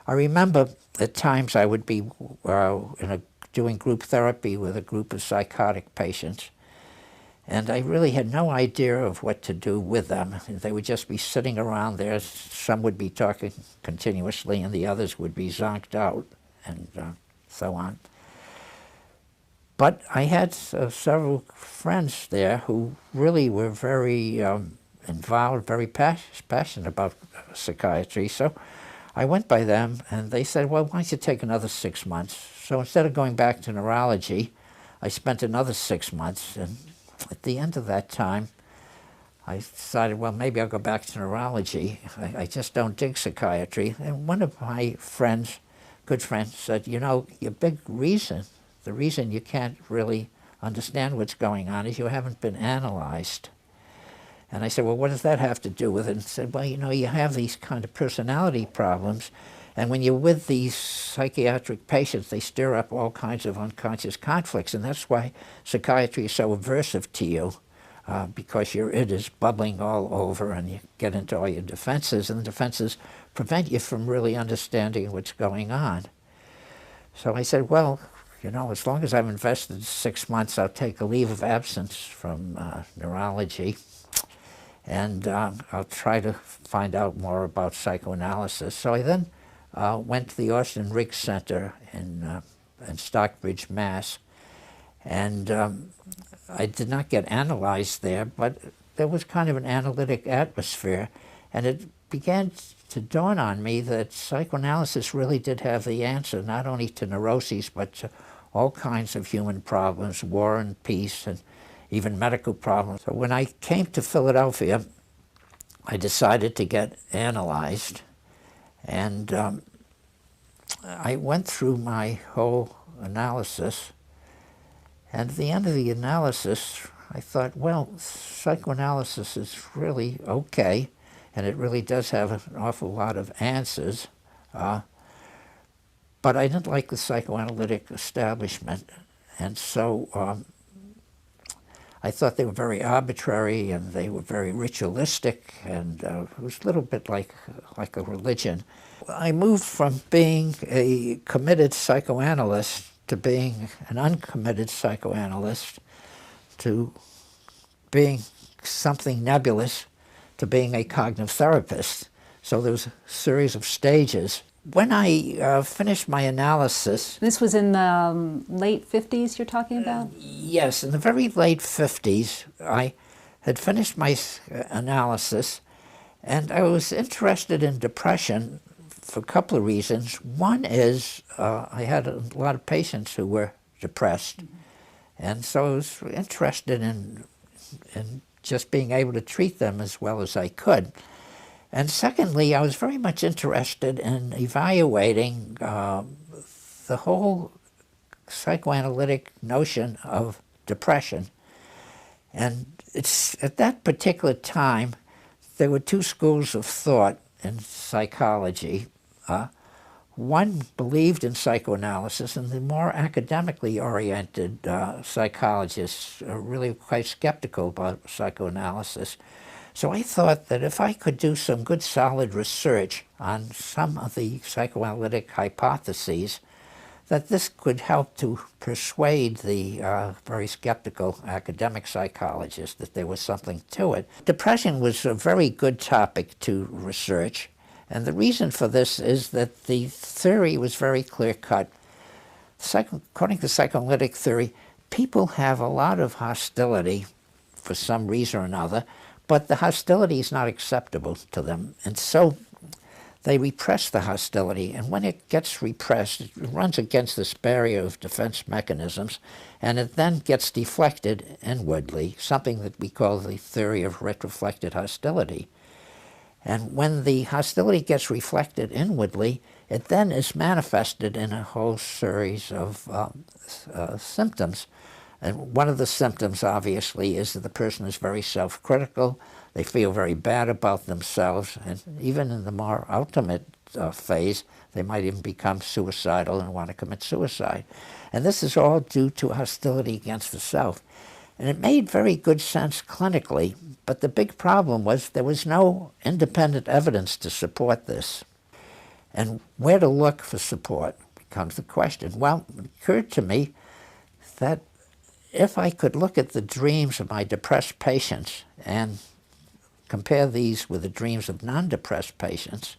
I remember at times I would be doing group therapy with a group of psychotic patients, and I really had no idea of what to do with them. They would just be sitting around there. Some would be talking continuously, and the others would be zonked out, and so on. But I had several friends there who really were very involved, very passionate about psychiatry. So I went by them, and they said, well, why don't you take another 6 months? So instead of going back to neurology, I spent another 6 months, and at the end of that time, I decided, well, maybe I'll go back to neurology. I just don't dig psychiatry. And one of my friends, good friends, said, you know, your big reason, the reason you can't really understand what's going on is you haven't been analyzed. And I said, well, what does that have to do with it? And said, well, you know, you have these kind of personality problems, and when you're with these psychiatric patients, they stir up all kinds of unconscious conflicts, and that's why psychiatry is so aversive to you, because your id is bubbling all over, and you get into all your defenses, and the defenses prevent you from really understanding what's going on. So I said, well, you know, as long as I've invested 6 months, I'll take a leave of absence from neurology, and I'll try to find out more about psychoanalysis. So I then went to the Austin Riggs Center in Stockbridge, Mass. And I did not get analyzed there, but there was kind of an analytic atmosphere. And it began to dawn on me that psychoanalysis really did have the answer, not only to neuroses, but to all kinds of human problems, war and peace, and even medical problems. So when I came to Philadelphia, I decided to get analyzed. And I went through my whole analysis, and at the end of the analysis, I thought, well, psychoanalysis is really okay, and it really does have an awful lot of answers, but I didn't like the psychoanalytic establishment, and so I thought they were very arbitrary, and they were very ritualistic, and it was a little bit like a religion. I moved from being a committed psychoanalyst to being an uncommitted psychoanalyst to being something nebulous to being a cognitive therapist. So there was a series of stages. When I finished my analysis... This was in the late 50s you're talking about? Yes, in the very late 50s, I had finished my analysis, and I was interested in depression for a couple of reasons. One is I had a lot of patients who were depressed, and so I was interested in just being able to treat them as well as I could. And secondly, I was very much interested in evaluating the whole psychoanalytic notion of depression. And it's at that particular time, there were two schools of thought in psychology. One believed in psychoanalysis, and the more academically oriented psychologists are really quite skeptical about psychoanalysis. So I thought that if I could do some good solid research on some of the psychoanalytic hypotheses, that this could help to persuade the very skeptical academic psychologists that there was something to it. Depression was a very good topic to research, and the reason for this is that the theory was very clear-cut. According to psychoanalytic theory, people have a lot of hostility for some reason or another, but the hostility is not acceptable to them, and so they repress the hostility, and when it gets repressed, it runs against this barrier of defense mechanisms, and it then gets deflected inwardly, something that we call the theory of retroflected hostility. And when the hostility gets reflected inwardly, it then is manifested in a whole series of symptoms. And one of the symptoms, obviously, is that the person is very self-critical. They feel very bad about themselves, and even in the more ultimate phase, they might even become suicidal and want to commit suicide. And this is all due to hostility against the self. And it made very good sense clinically, but the big problem was there was no independent evidence to support this. And where to look for support becomes the question. Well, it occurred to me that if I could look at the dreams of my depressed patients and compare these with the dreams of non-depressed patients,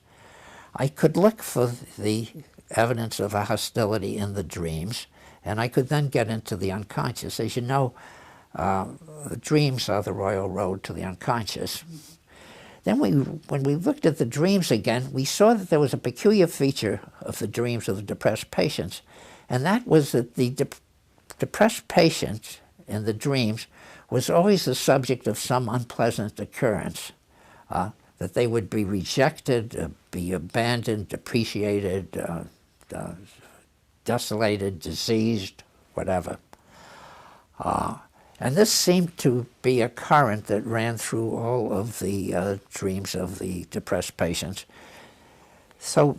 I could look for the evidence of a hostility in the dreams, and I could then get into the unconscious. As you know, the dreams are the royal road to the unconscious. Then when we looked at the dreams again, we saw that there was a peculiar feature of the dreams of the depressed patients, and that was that the depressed patient in the dreams was always the subject of some unpleasant occurrence, that they would be rejected, be abandoned, depreciated, desolated, diseased, whatever. And this seemed to be a current that ran through all of the dreams of the depressed patients. So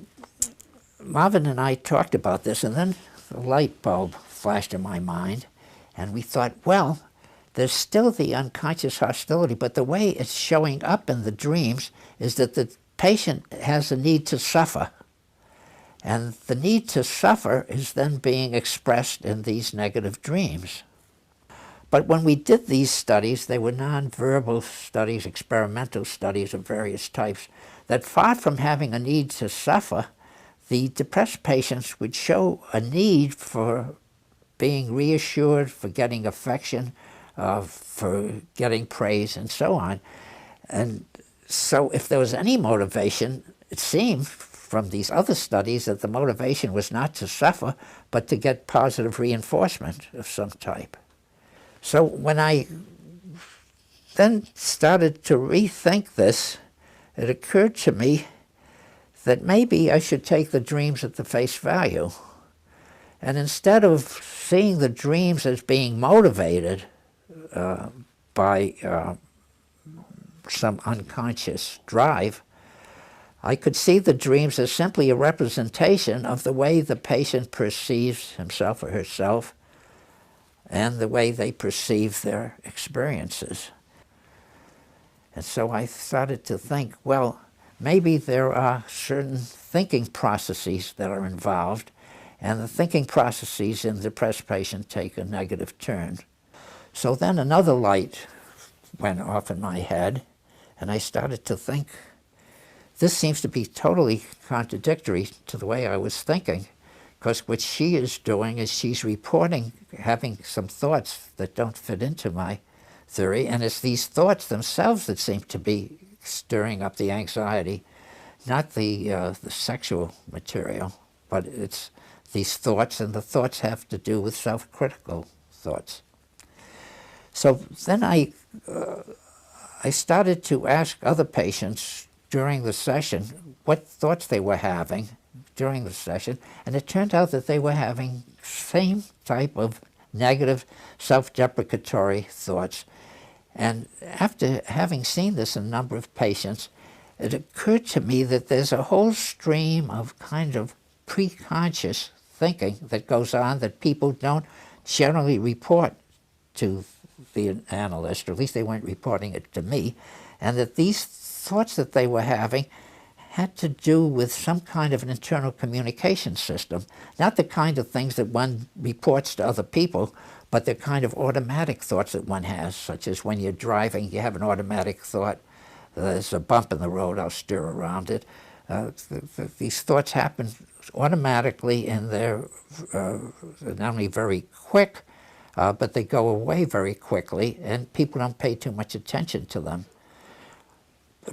Marvin and I talked about this, and then the light bulb flashed in my mind, and we thought, well, there's still the unconscious hostility, but the way it's showing up in the dreams is that the patient has a need to suffer. And the need to suffer is then being expressed in these negative dreams. But when we did these studies, they were nonverbal studies, experimental studies of various types, that far from having a need to suffer, the depressed patients would show a need for being reassured, for getting affection, for getting praise, and so on. And so if there was any motivation, it seemed from these other studies that the motivation was not to suffer, but to get positive reinforcement of some type. So when I then started to rethink this, it occurred to me that maybe I should take the dreams at the face value. And instead of seeing the dreams as being motivated by some unconscious drive, I could see the dreams as simply a representation of the way the patient perceives himself or herself and the way they perceive their experiences. And so I started to think, well, maybe there are certain thinking processes that are involved, and the thinking processes in the depressed patient take a negative turn. So then another light went off in my head, and I started to think, this seems to be totally contradictory to the way I was thinking, because what she is doing is she's reporting having some thoughts that don't fit into my theory, and it's these thoughts themselves that seem to be stirring up the anxiety, not the sexual material, but it's these thoughts, and the thoughts have to do with self-critical thoughts. So then I started to ask other patients during the session what thoughts they were having during the session, and it turned out that they were having same type of negative self-deprecatory thoughts. And after having seen this in a number of patients, it occurred to me that there's a whole stream of kind of preconscious thinking that goes on that people don't generally report to the analyst, or at least they weren't reporting it to me, and that these thoughts that they were having had to do with some kind of an internal communication system, not the kind of things that one reports to other people, but the kind of automatic thoughts that one has, such as when you're driving, you have an automatic thought, there's a bump in the road, I'll steer around it. These thoughts happen automatically, and they're not only very quick, but they go away very quickly, and people don't pay too much attention to them.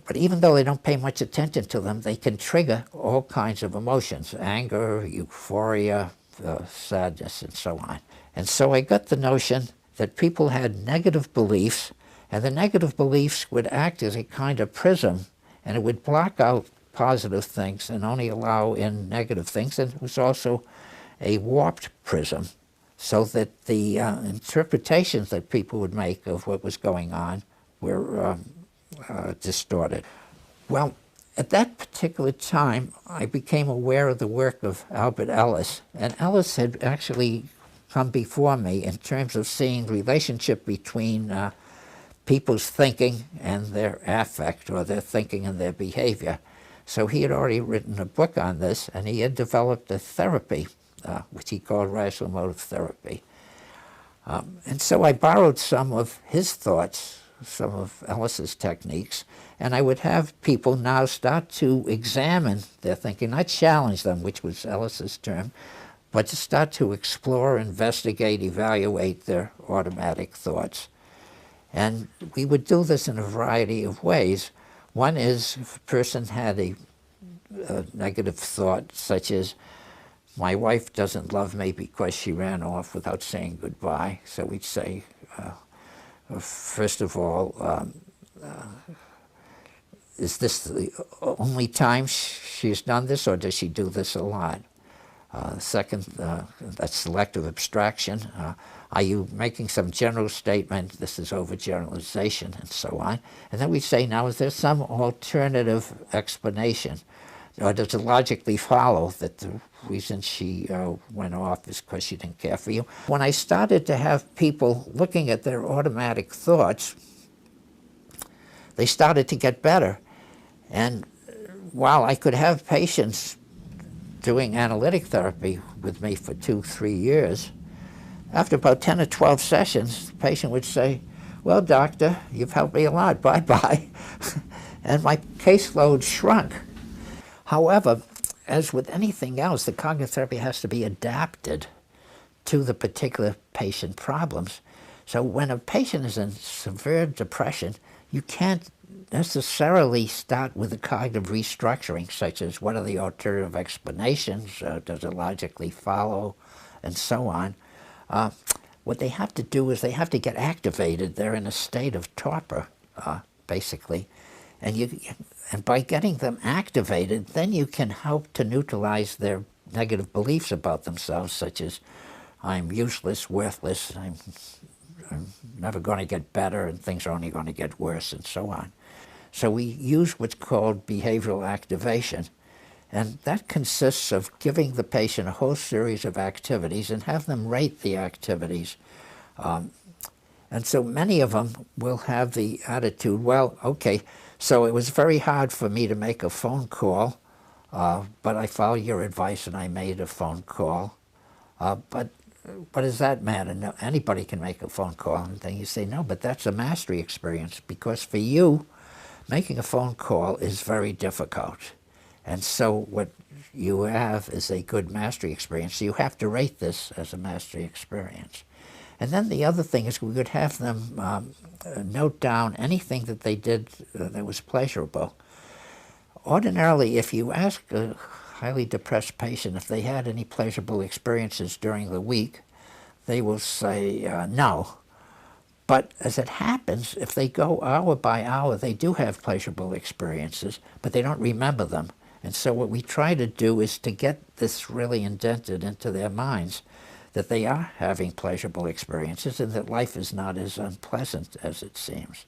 But even though they don't pay much attention to them, they can trigger all kinds of emotions, anger, euphoria, sadness, and so on. And so I got the notion that people had negative beliefs, and the negative beliefs would act as a kind of prism, and it would block out positive things and only allow in negative things. And it was also a warped prism, so that the interpretations that people would make of what was going on were distorted. Well, at that particular time, I became aware of the work of Albert Ellis, and Ellis had actually come before me in terms of seeing the relationship between people's thinking and their affect, or their thinking and their behavior. So he had already written a book on this, and he had developed a therapy, which he called rational motive therapy. And so I borrowed some of his thoughts, some of Ellis's techniques, and I would have people now start to examine their thinking, not challenge them, which was Ellis's term, but to start to explore, investigate, evaluate their automatic thoughts. And we would do this in a variety of ways. One is if a person had a negative thought, such as, my wife doesn't love me because she ran off without saying goodbye. So we'd say, first of all, is this the only time she's done this, or does she do this a lot? Second, that's selective abstraction. Are you making some general statement? This is overgeneralization, and so on. And then we say, now, is there some alternative explanation? Or does it logically follow that the reason she went off is because she didn't care for you? When I started to have people looking at their automatic thoughts, they started to get better. And while I could have patients doing analytic therapy with me for 2-3 years, after about 10 or 12 sessions, the patient would say, well, doctor, you've helped me a lot, bye-bye. And my caseload shrunk. However, as with anything else, the cognitive therapy has to be adapted to the particular patient problems. So when a patient is in severe depression, you can't necessarily start with a cognitive restructuring, such as what are the alternative explanations, does it logically follow, and so on. What they have to do is they have to get activated. They're in a state of torpor, basically. And by getting them activated, then you can help to neutralize their negative beliefs about themselves, such as, I'm useless, worthless, I'm never going to get better, and things are only going to get worse, and so on. So we use what's called behavioral activation, and that consists of giving the patient a whole series of activities and have them rate the activities. And so many of them will have the attitude, well, okay, so it was very hard for me to make a phone call, but I followed your advice and I made a phone call. But what does that matter? No, anybody can make a phone call. And then you say, no, but that's a mastery experience, because for you, making a phone call is very difficult. And so what you have is a good mastery experience. So you have to rate this as a mastery experience. And then the other thing is we would have them note down anything that they did that was pleasurable. Ordinarily, if you ask a highly depressed patient if they had any pleasurable experiences during the week, they will say no. But as it happens, if they go hour by hour, they do have pleasurable experiences, but they don't remember them. And so what we try to do is to get this really indented into their minds, that they are having pleasurable experiences and that life is not as unpleasant as it seems.